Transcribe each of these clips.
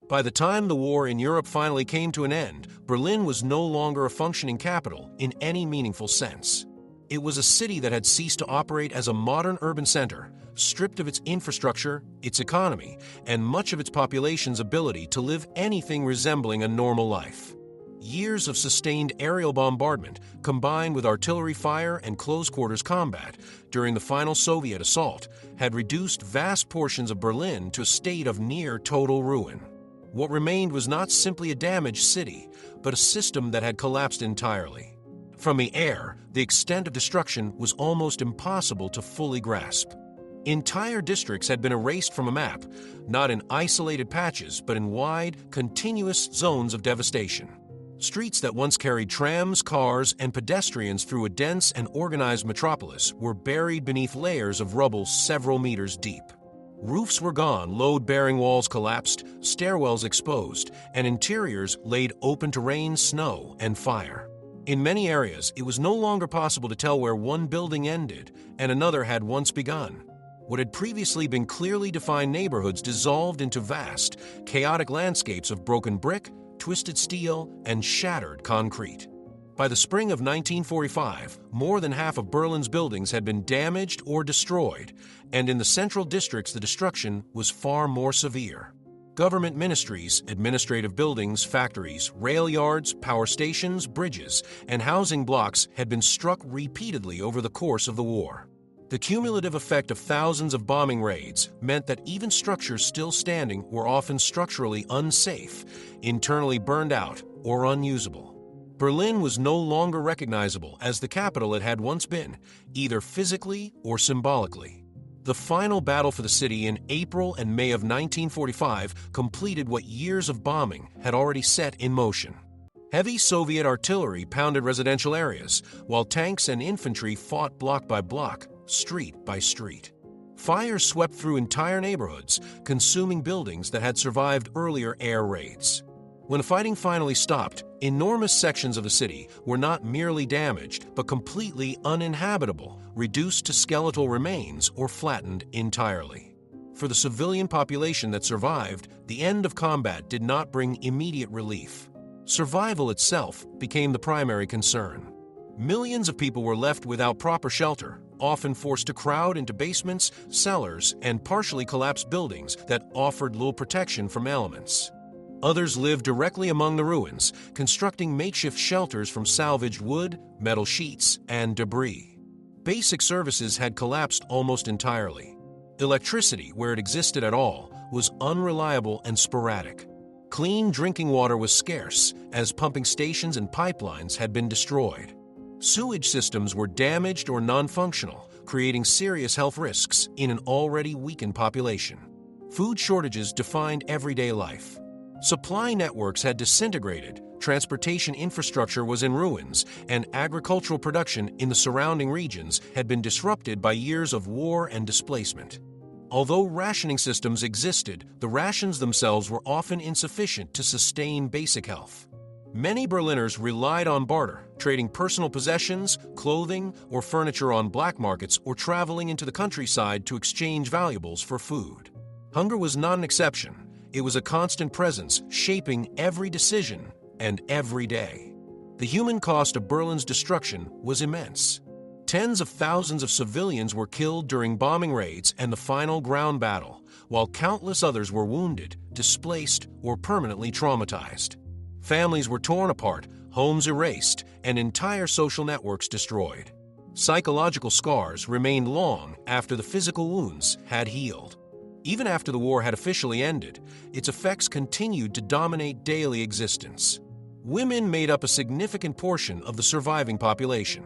By the time the war in Europe finally came to an end, Berlin was no longer a functioning capital in any meaningful sense. It was a city that had ceased to operate as a modern urban center, stripped of its infrastructure, its economy, and much of its population's ability to live anything resembling a normal life. Years of sustained aerial bombardment, combined with artillery fire and close-quarters combat during the final Soviet assault, had reduced vast portions of Berlin to a state of near-total ruin. What remained was not simply a damaged city, but a system that had collapsed entirely. From the air, the extent of destruction was almost impossible to fully grasp. Entire districts had been erased from a map, not in isolated patches, but in wide, continuous zones of devastation. Streets that once carried trams, cars, and pedestrians through a dense and organized metropolis were buried beneath layers of rubble several meters deep. Roofs were gone, load-bearing walls collapsed, stairwells exposed, and interiors laid open to rain, snow, and fire. In many areas, it was no longer possible to tell where one building ended and another had once begun. What had previously been clearly defined neighborhoods dissolved into vast, chaotic landscapes of broken brick, twisted steel, and shattered concrete. By the spring of 1945, more than half of Berlin's buildings had been damaged or destroyed, and in the central districts the destruction was far more severe. Government ministries, administrative buildings, factories, rail yards, power stations, bridges, and housing blocks had been struck repeatedly over the course of the war. The cumulative effect of thousands of bombing raids meant that even structures still standing were often structurally unsafe, internally burned out, or unusable. Berlin was no longer recognizable as the capital it had once been, either physically or symbolically. The final battle for the city in April and May of 1945 completed what years of bombing had already set in motion. Heavy Soviet artillery pounded residential areas, while tanks and infantry fought block by block, street by street. Fires swept through entire neighborhoods, consuming buildings that had survived earlier air raids. When fighting finally stopped, enormous sections of the city were not merely damaged, but completely uninhabitable, reduced to skeletal remains or flattened entirely. For the civilian population that survived, the end of combat did not bring immediate relief. Survival itself became the primary concern. Millions of people were left without proper shelter, often forced to crowd into basements, cellars, and partially collapsed buildings that offered little protection from elements. Others lived directly among the ruins, constructing makeshift shelters from salvaged wood, metal sheets, and debris. Basic services had collapsed almost entirely. Electricity, where it existed at all, was unreliable and sporadic. Clean drinking water was scarce, as pumping stations and pipelines had been destroyed. Sewage systems were damaged or non-functional, creating serious health risks in an already weakened population. Food shortages defined everyday life. Supply networks had disintegrated, transportation infrastructure was in ruins, and agricultural production in the surrounding regions had been disrupted by years of war and displacement. Although rationing systems existed, the rations themselves were often insufficient to sustain basic health. Many Berliners relied on barter, trading personal possessions, clothing, or furniture on black markets or traveling into the countryside to exchange valuables for food. Hunger was not an exception. It was a constant presence, shaping every decision and every day. The human cost of Berlin's destruction was immense. Tens of thousands of civilians were killed during bombing raids and the final ground battle, while countless others were wounded, displaced, or permanently traumatized. Families were torn apart, homes erased, and entire social networks destroyed. Psychological scars remained long after the physical wounds had healed. Even after the war had officially ended, its effects continued to dominate daily existence. Women made up a significant portion of the surviving population.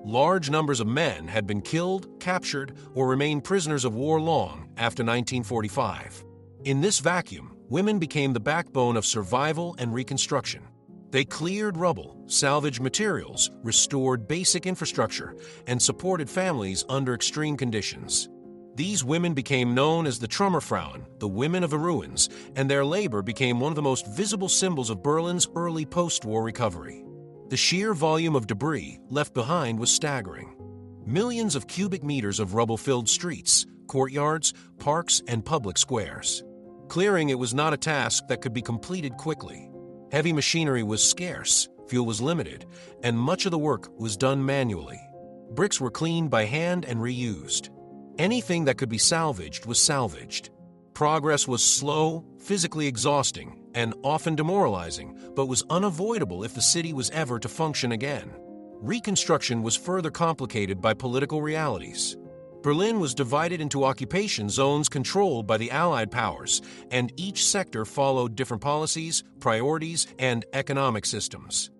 Large numbers of men had been killed, captured, or remained prisoners of war long after 1945. In this vacuum, women became the backbone of survival and reconstruction. They cleared rubble, salvaged materials, restored basic infrastructure, and supported families under extreme conditions. These women became known as the Trauerfrauen, the women of the ruins, and their labor became one of the most visible symbols of Berlin's early post-war recovery. The sheer volume of debris left behind was staggering. Millions of cubic meters of rubble filled streets, courtyards, parks, and public squares. Clearing it was not a task that could be completed quickly. Heavy machinery was scarce, fuel was limited, and much of the work was done manually. Bricks were cleaned by hand and reused. Anything that could be salvaged was salvaged. Progress was slow, physically exhausting, and often demoralizing, but was unavoidable if the city was ever to function again. Reconstruction was further complicated by political realities. Berlin was divided into occupation zones controlled by the Allied powers, and each sector followed different policies, priorities, and economic systems.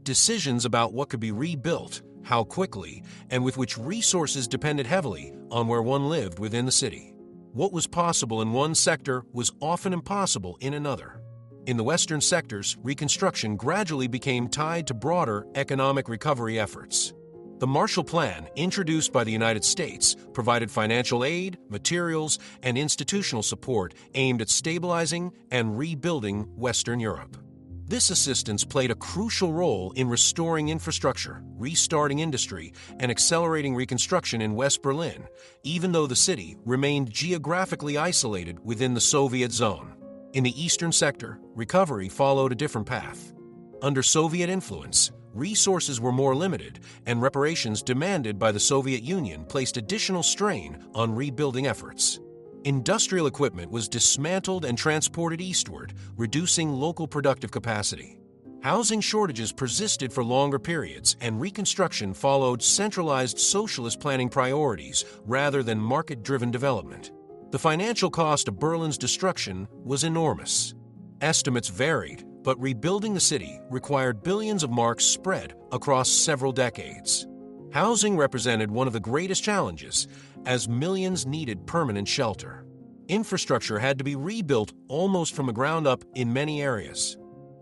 Decisions about what could be rebuilt, how quickly, and with which resources depended heavily on where one lived within the city. What was possible in one sector was often impossible in another. In the western sectors, reconstruction gradually became tied to broader economic recovery efforts. The Marshall Plan, introduced by the United States, provided financial aid, materials, and institutional support aimed at stabilizing and rebuilding Western Europe. This assistance played a crucial role in restoring infrastructure, restarting industry, and accelerating reconstruction in West Berlin, even though the city remained geographically isolated within the Soviet zone. In the eastern sector, recovery followed a different path. Under Soviet influence, resources were more limited, and reparations demanded by the Soviet Union placed additional strain on rebuilding efforts. Industrial equipment was dismantled and transported eastward, reducing local productive capacity. Housing shortages persisted for longer periods, and reconstruction followed centralized socialist planning priorities rather than market-driven development. The financial cost of Berlin's destruction was enormous. Estimates varied, but rebuilding the city required billions of marks spread across several decades. Housing represented one of the greatest challenges, as millions needed permanent shelter. Infrastructure had to be rebuilt almost from the ground up in many areas.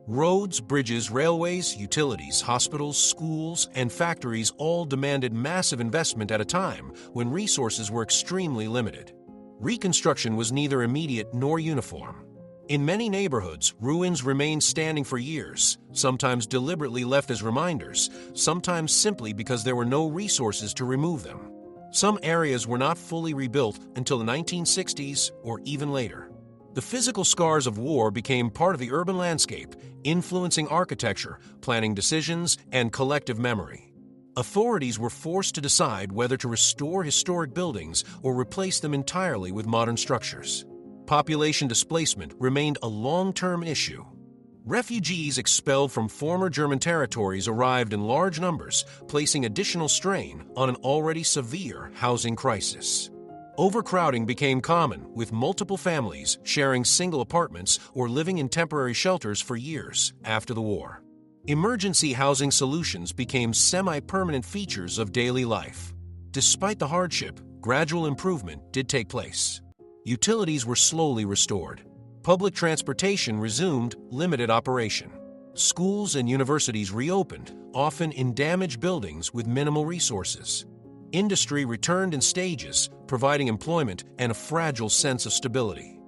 Roads, bridges, railways, utilities, hospitals, schools, and factories all demanded massive investment at a time when resources were extremely limited. Reconstruction was neither immediate nor uniform. In many neighborhoods, ruins remained standing for years, sometimes deliberately left as reminders, sometimes simply because there were no resources to remove them. Some areas were not fully rebuilt until the 1960s or even later. The physical scars of war became part of the urban landscape, influencing architecture, planning decisions, and collective memory. Authorities were forced to decide whether to restore historic buildings or replace them entirely with modern structures. Population displacement remained a long-term issue. Refugees expelled from former German territories arrived in large numbers, placing additional strain on an already severe housing crisis. Overcrowding became common, with multiple families sharing single apartments or living in temporary shelters for years after the war. Emergency housing solutions became semi-permanent features of daily life. Despite the hardship, gradual improvement did take place. Utilities were slowly restored. Public transportation resumed limited operation. Schools and universities reopened, often in damaged buildings with minimal resources. Industry returned in stages, providing employment and a fragile sense of stability.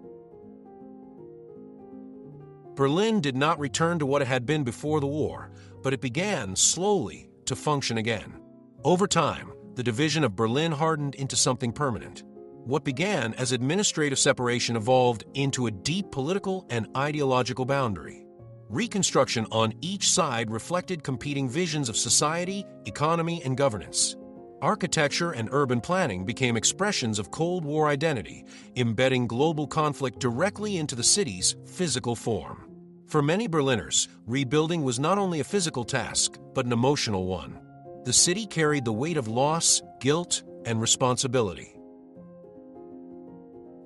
Berlin did not return to what it had been before the war, but it began slowly to function again. Over time, the division of Berlin hardened into something permanent. What began as administrative separation evolved into a deep political and ideological boundary. Reconstruction on each side reflected competing visions of society, economy, and governance. Architecture and urban planning became expressions of Cold War identity, embedding global conflict directly into the city's physical form. For many Berliners, rebuilding was not only a physical task, but an emotional one. The city carried the weight of loss, guilt, and responsibility.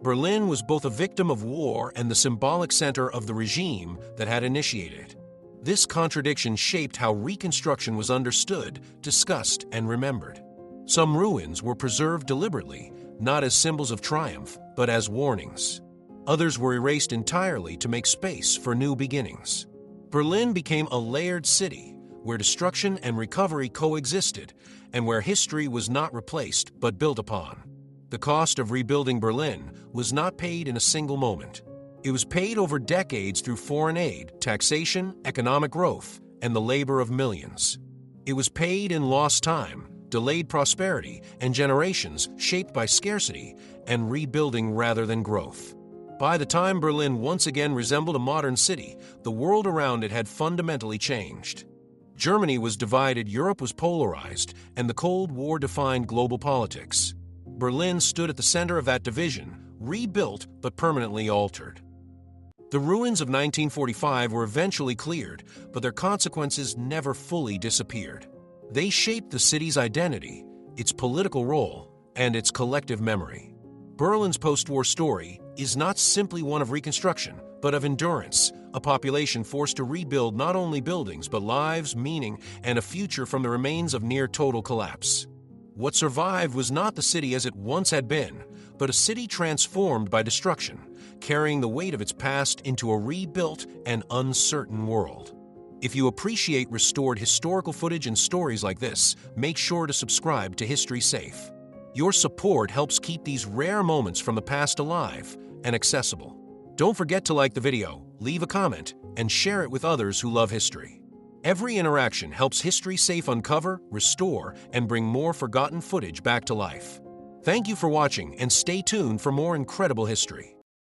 Berlin was both a victim of war and the symbolic center of the regime that had initiated it. This contradiction shaped how reconstruction was understood, discussed, and remembered. Some ruins were preserved deliberately, not as symbols of triumph, but as warnings. Others were erased entirely to make space for new beginnings. Berlin became a layered city, where destruction and recovery coexisted, and where history was not replaced but built upon. The cost of rebuilding Berlin was not paid in a single moment. It was paid over decades through foreign aid, taxation, economic growth, and the labor of millions. It was paid in lost time, delayed prosperity, and generations shaped by scarcity and rebuilding rather than growth. By the time Berlin once again resembled a modern city, the world around it had fundamentally changed. Germany was divided, Europe was polarized, and the Cold War defined global politics. Berlin stood at the center of that division, rebuilt but permanently altered. The ruins of 1945 were eventually cleared, but their consequences never fully disappeared. They shaped the city's identity, its political role, and its collective memory. Berlin's post-war story is not simply one of reconstruction, but of endurance, a population forced to rebuild not only buildings but lives, meaning, and a future from the remains of near-total collapse. What survived was not the city as it once had been, but a city transformed by destruction, carrying the weight of its past into a rebuilt and uncertain world. If you appreciate restored historical footage and stories like this, make sure to subscribe to History Safe. Your support helps keep these rare moments from the past alive and accessible. Don't forget to like the video, leave a comment, and share it with others who love history. Every interaction helps History Safe uncover, restore, and bring more forgotten footage back to life. Thank you for watching, and stay tuned for more incredible history.